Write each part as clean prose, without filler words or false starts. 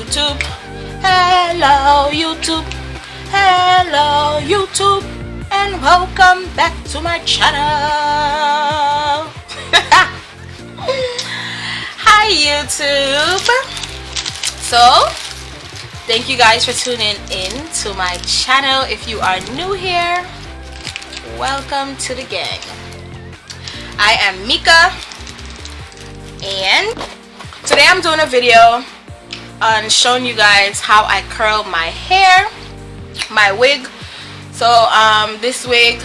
YouTube. Hello YouTube. Hello YouTube. And welcome back to my channel. Hi YouTube. So thank you guys for tuning in to my channel. If you are new here, welcome to the gang. I am Meka, and today I'm doing a video on showing you guys how I curl my hair, my wig. So this wig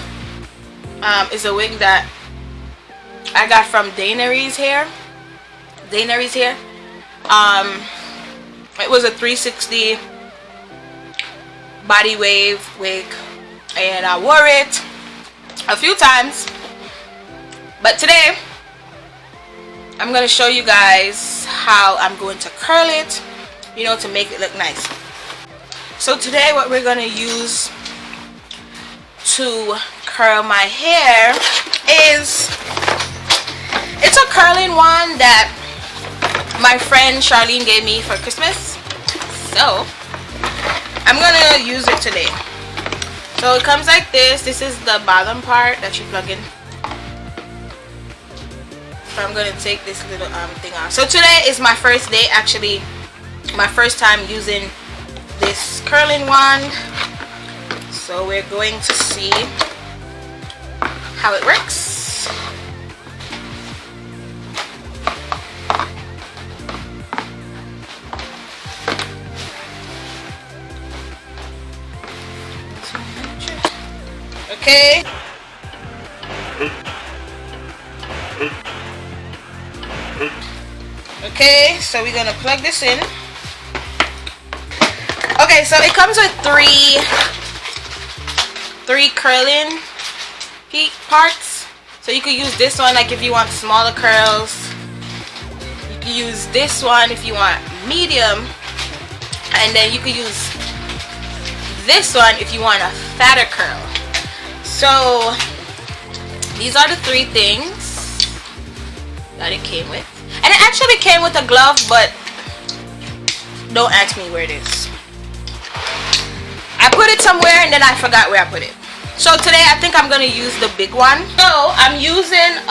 is a wig that I got from Daenery's hair. It was a 360 body wave wig, and I wore it a few times, but today I'm going to show you guys how I'm going to curl it, you know, to make it look nice. So today what we're going to use to curl my hair is, it's a curling one that my friend Charlene gave me for Christmas. So I'm gonna use it today. So it comes like this. This is the bottom part that you plug in. So I'm gonna take this little thing off. So today is my first day, actually my first time using this curling wand. So we're going to see how it works. Okay. Okay, so we're gonna plug this in. Okay, so it comes with three curling parts. So you could use this one like if you want smaller curls. You can use this one if you want medium, and then you could use this one if you want a fatter curl. So these are the three things that it came with, and it actually came with a glove, but don't ask me where it is. I put it somewhere and then I forgot where I put it. So today I think I'm gonna use the big one. So I'm using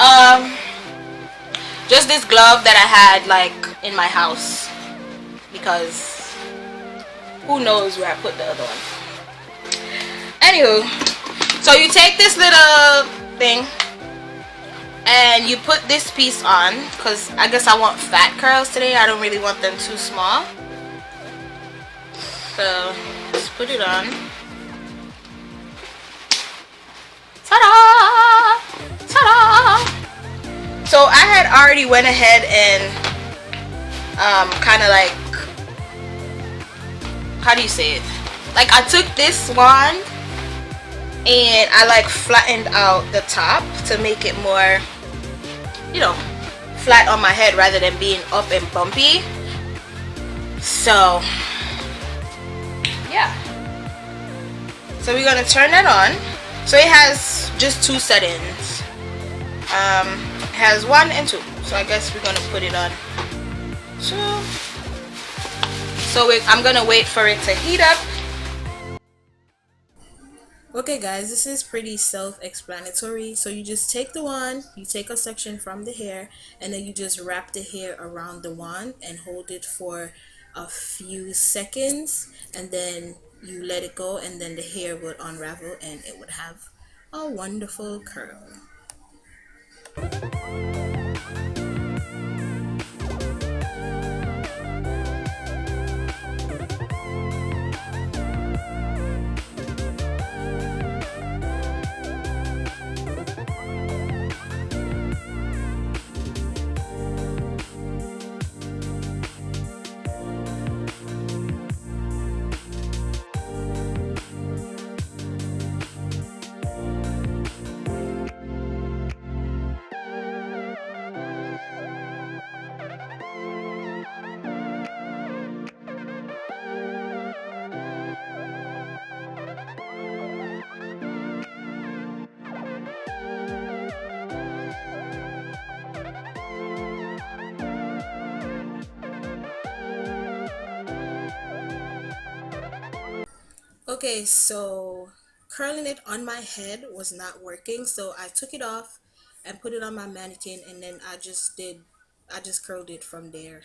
just this glove that I had like in my house, because who knows where I put the other one. Anywho, so you take this little thing and you put this piece on, because I guess I want fat curls today. I don't really want them too small. So just put it on. Ta-da! Ta-da! So I had already went ahead and kind of like, how do you say it? Like I took this wand and I like flattened out the top to make it more, you know, flat on my head rather than being up and bumpy. So yeah, so we're gonna turn that on. So it has just two settings. It has 1 and 2. So I guess we're gonna put it on 2. So I'm gonna wait for it to heat up. Okay guys, this is pretty self-explanatory. So you just take the wand, you take a section from the hair, and then you just wrap the hair around the wand and hold it for a few seconds, and then you let it go, and then the hair would unravel and it would have a wonderful curl. Okay, so curling it on my head was not working, so I took it off and put it on my mannequin, and then I just curled it from there.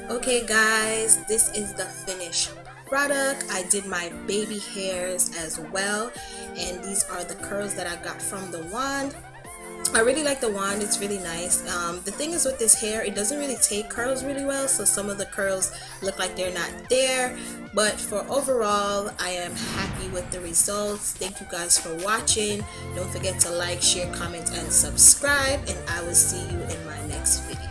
Okay guys, this is the finished product. I did my baby hairs as well, and these are the curls that I got from the wand. I really like the wand, it's really nice. The thing is with this hair, it doesn't really take curls really well, so some of the curls look like they're not there. But for overall, I am happy with the results. Thank you guys for watching. Don't forget to like, share, comment, and subscribe, and I will see you in my next video.